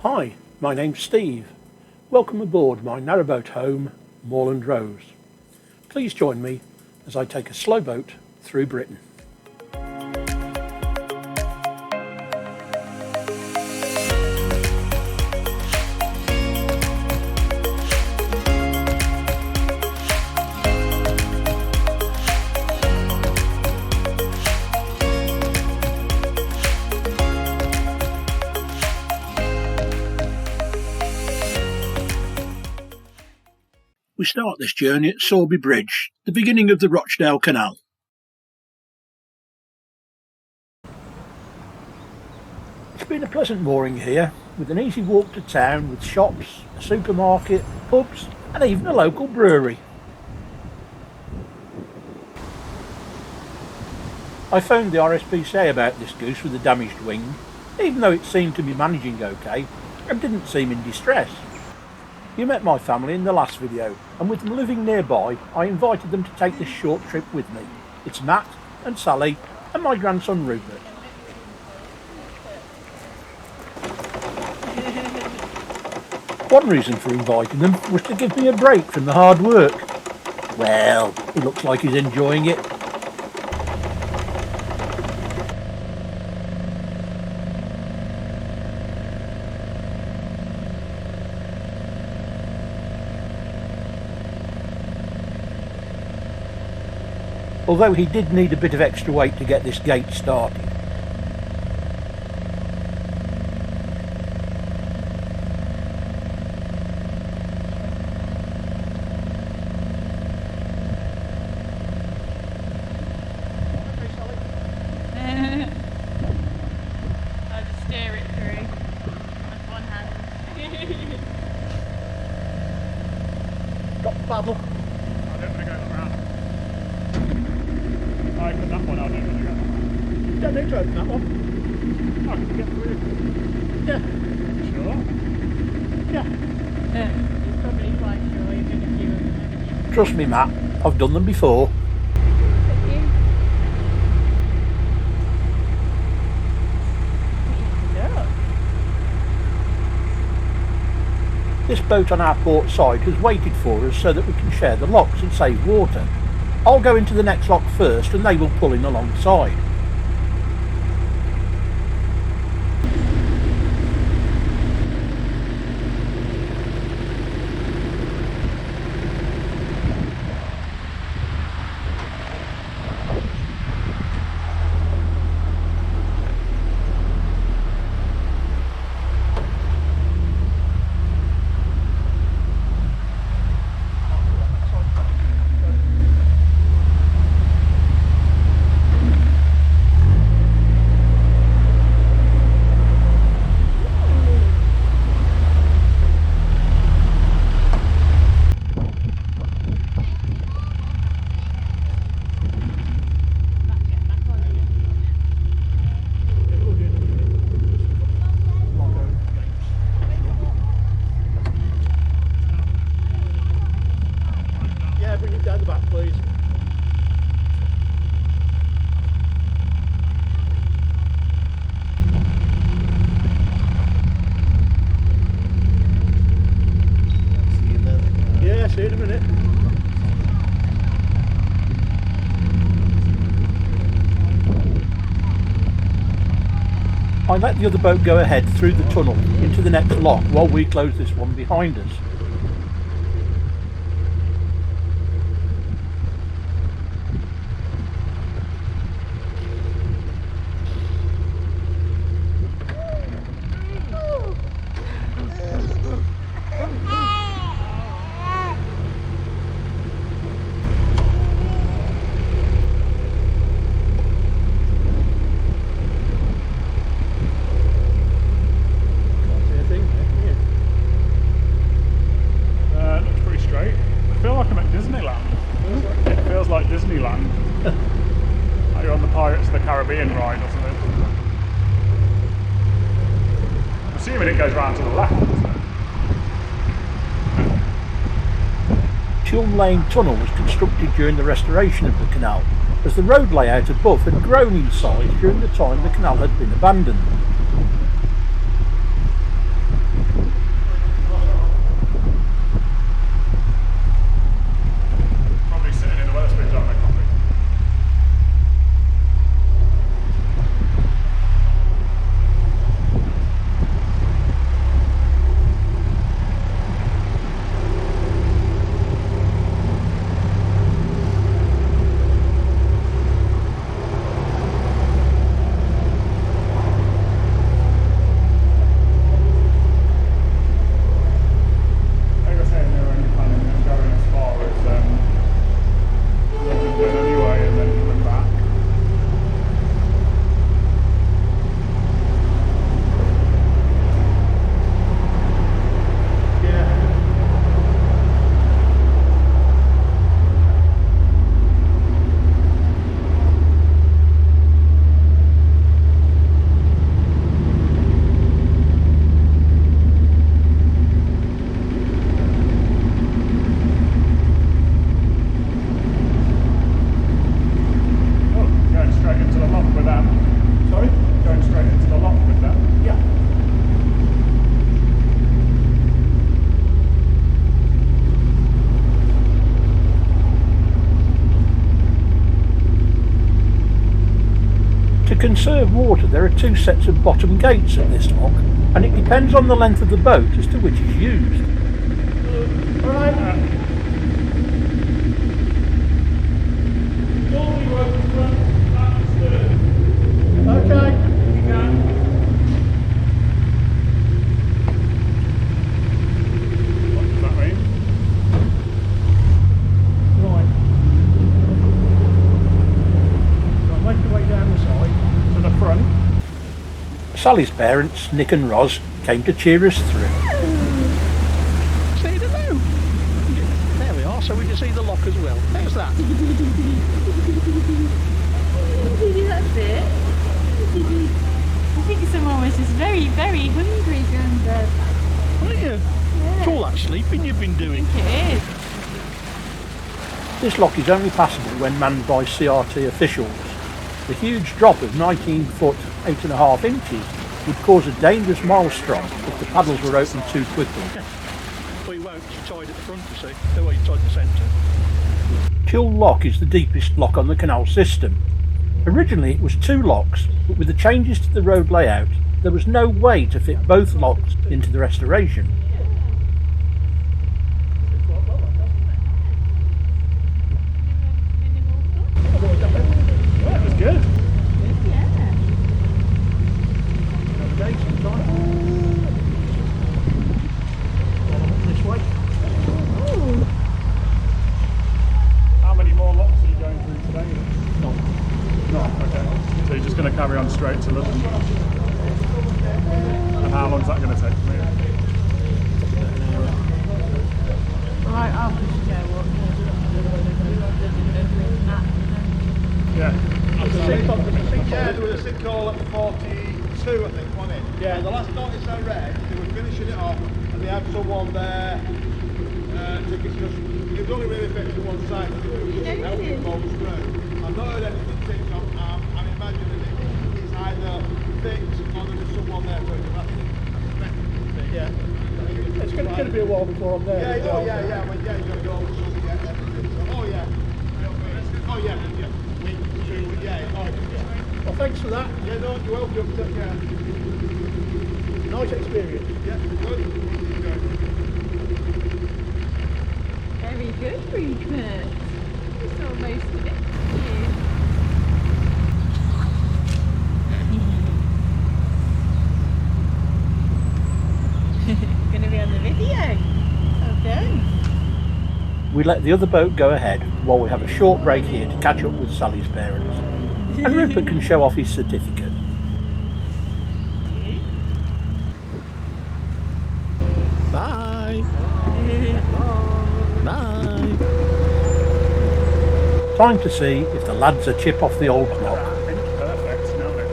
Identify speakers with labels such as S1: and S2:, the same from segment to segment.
S1: Hi, my name's Steve. Welcome aboard my narrowboat home, Moorland Rose. Please join me as I take a slow boat through Britain. We start this journey at Sowerby Bridge, the beginning of the Rochdale Canal. It's been a pleasant mooring here, with an easy walk to town with shops, a supermarket, pubs and even a local brewery. I phoned the RSPCA about this goose with a damaged wing, even though it seemed to be managing okay and didn't seem in distress. You met my family in the last video, and with them living nearby, I invited them to take this short trip with me. It's Matt and Sally and my grandson Rupert. One reason for inviting them was to give me a break from the hard work. Well, he looks like he's enjoying it. Although he did need a bit of extra weight to get this gate started.
S2: I'll just steer it through with one hand.
S1: Got the paddle.
S3: I don't want to go around. I put that one out, I don't want to go around.
S1: Don't need to open that one.
S3: I can get through.
S1: Yeah,
S3: Sure.
S1: yeah.
S2: He's probably quite sure you're going to do them, haven't you?
S1: Trust me, Matt, I've done them before. This boat on our port side has waited for us so that we can share the locks and save water. I'll go into the next lock first and they will pull in alongside. Bring it down the back, please. Yeah, see you in a minute. I let the other boat go ahead through the tunnel into the next lock while we close this one behind us.
S3: Disneyland. Are you on the Pirates of the Caribbean ride or something? I'm assuming it goes round to the left, doesn't it?
S1: Tulne Lane Tunnel was constructed during the restoration of the canal, as the road layout above had grown in size during the time the canal had been abandoned. conserve water, there are two sets of bottom gates at this lock, and it depends on the length of the boat as to which is used.
S3: Alright. Okay. What does that mean?
S1: Right. Make your way down the side.
S3: To the front.
S1: Sally's parents, Nick and Roz, came to cheer us through.
S4: See the view. There we are, so we can see the lock as well. How's that?
S2: That's it. I think someone was just very, very hungry, Grandad.
S4: Aren't you? It's all that sleeping you've been doing.
S2: I think it is.
S1: This lock is only passable when manned by CRT officials. The huge drop of 19 foot 8.5 inches would cause a dangerous maelstrom if the paddles were opened too quickly.
S4: Well, you won't, you're tied at the front, you see. The way you're tied at the centre.
S1: Kill Lock is the deepest lock on the canal system. Originally it was 2 locks, but with the changes to the road layout, there was no way to fit both locks into the restoration.
S3: That was good. How many more locks are you going through today? No, okay. So you're just going to carry on straight to Luddenden. And how long is that going to take for you?
S2: Right, I'll push it out.
S3: Yeah.
S5: Yeah, there was a sinkhole at 42, I think, wasn't it? Yeah. The last notice I read, they were finishing it off, and they had someone there to because it was only really affecting one side. It was helping folks through. I've not heard anything since. I'm imagining it's either fixed or there was someone there for it.
S1: Yeah. It's going to be a while before I'm there.
S5: Yeah, you're going to go over something, everything. So, oh yeah. Week 2, yeah.
S1: Well, thanks for that.
S5: Yeah, no, you're welcome. Take care.
S1: Nice experience.
S5: Yeah, good.
S2: Very good, Rupert. You saw most of it, didn't you? Gonna be on the video. Well done.
S1: We let the other boat go ahead while we have a short break here to catch up with Sally's parents. And Rupert can show off his certificate.
S4: Bye. Bye.
S1: Time to see if the lads are chip off the old block.
S3: Perfect, smell it.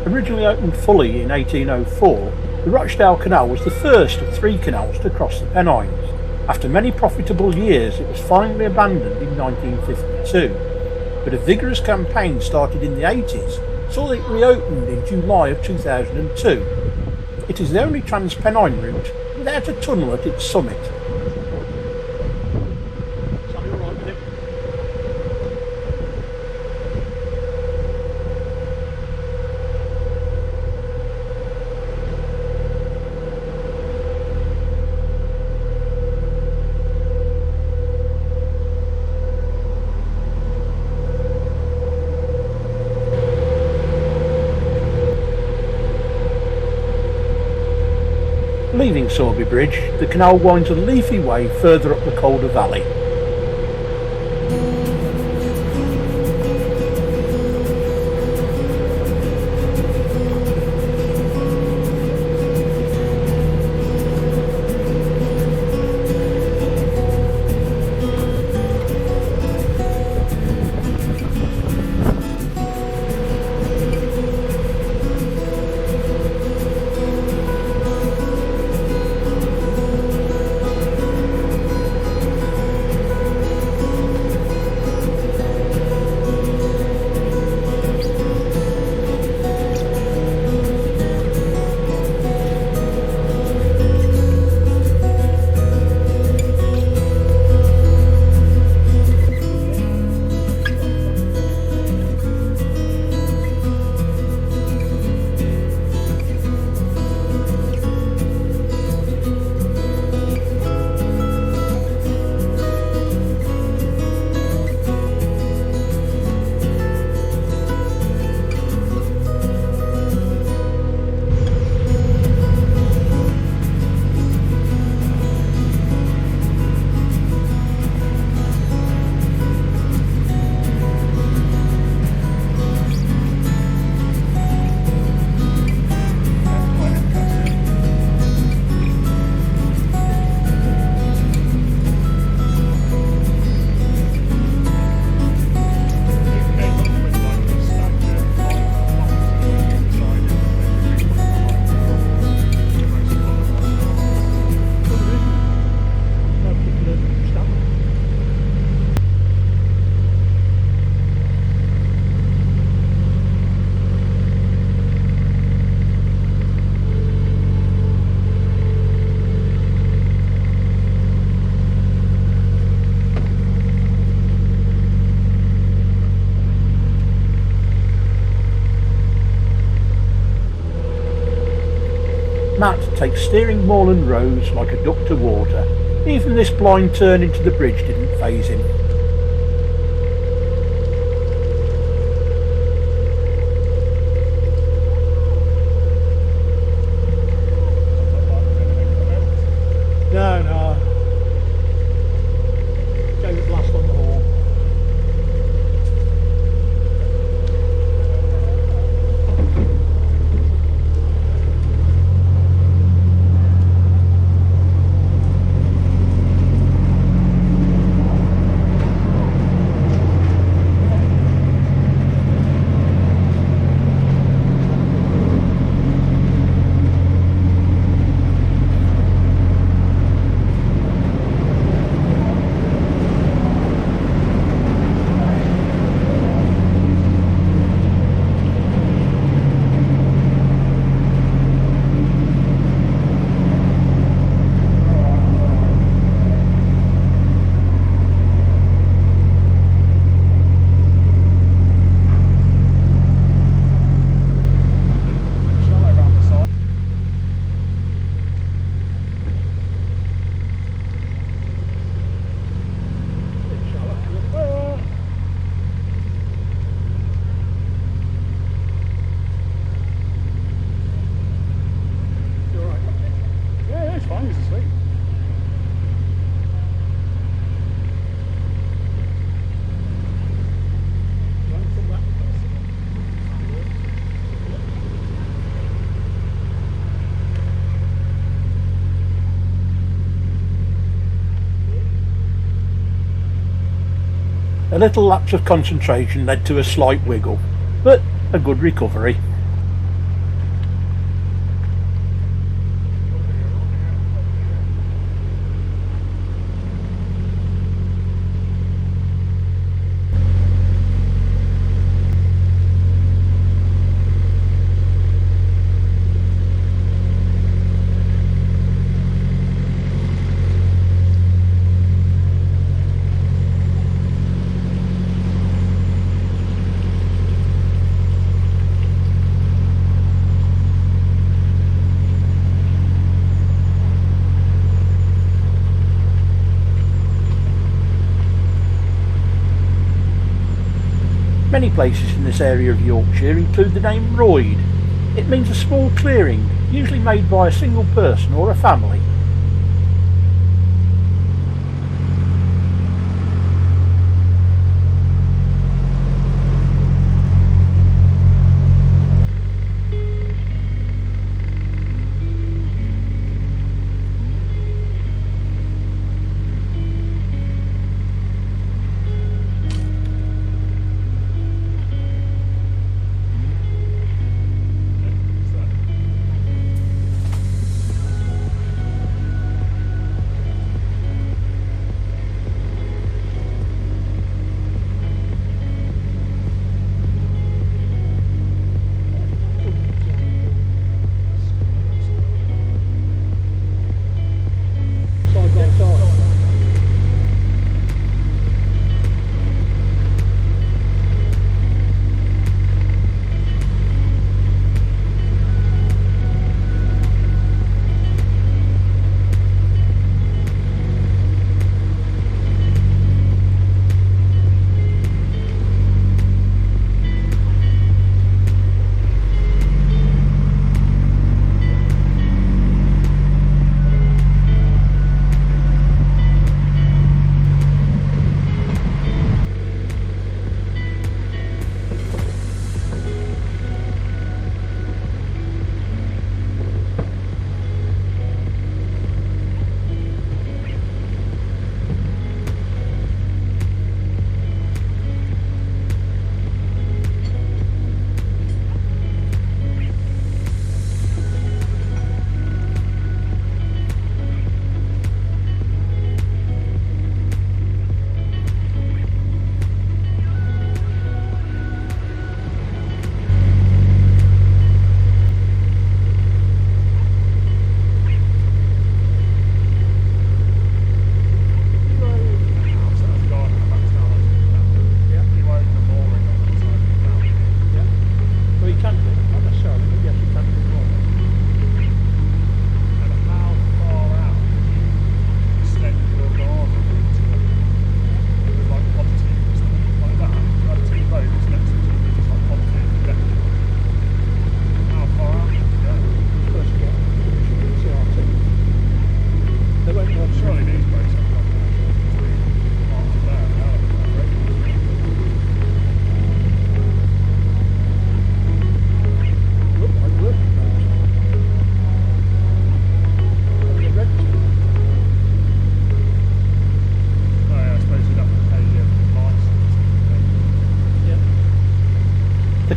S1: Originally opened fully in 1804, the Rochdale Canal was the first of 3 canals to cross the Pennines. After many profitable years, it was finally abandoned in 1952, but a vigorous campaign started in the 80s saw that it reopened in July of 2002. It is the only Trans-Pennine route without a tunnel at its summit. Leaving Sowerby Bridge, the canal winds a leafy way further up the Calder Valley. takes steering moorland roads like a duck to water. Even this blind turn into the bridge didn't faze him.
S5: No, no. Gave it blast on the horn.
S1: A little lapse of concentration led to a slight wiggle, but a good recovery. Many places in this area of Yorkshire include the name Royd. It means a small clearing, usually made by a single person or a family.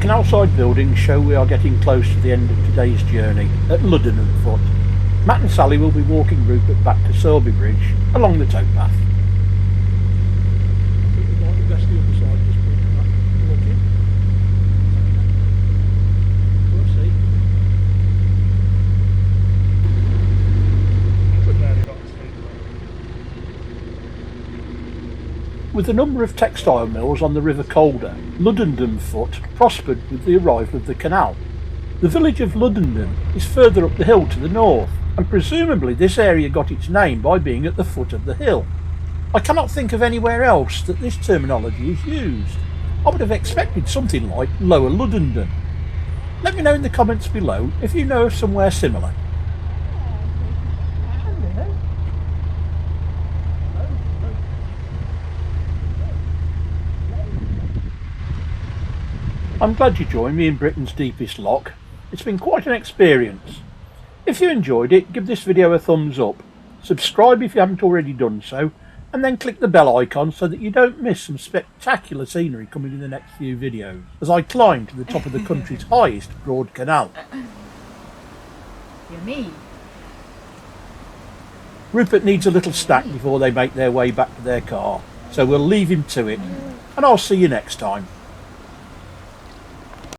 S1: canal side buildings show we are getting close to the end of today's journey at Luddenden foot. Matt and Sally will be walking Rupert back to Sowerby Bridge along the towpath. With a number of textile mills on the River Calder, Luddenden foot prospered with the arrival of the canal. The village of Luddenden is further up the hill to the north, and presumably this area got its name by being at the foot of the hill. I cannot think of anywhere else that this terminology is used. I would have expected something like Lower Luddenden. Let me know in the comments below if you know of somewhere similar. I'm glad you joined me in Britain's deepest loch. It's been quite an experience. If you enjoyed it, give this video a thumbs up, subscribe if you haven't already done so, and then click the bell icon so that you don't miss some spectacular scenery coming in the next few videos as I climb to the top of the country's highest broad canal.
S2: Yummy.
S1: Rupert needs a little snack before they make their way back to their car, so we'll leave him to it, and I'll see you next time.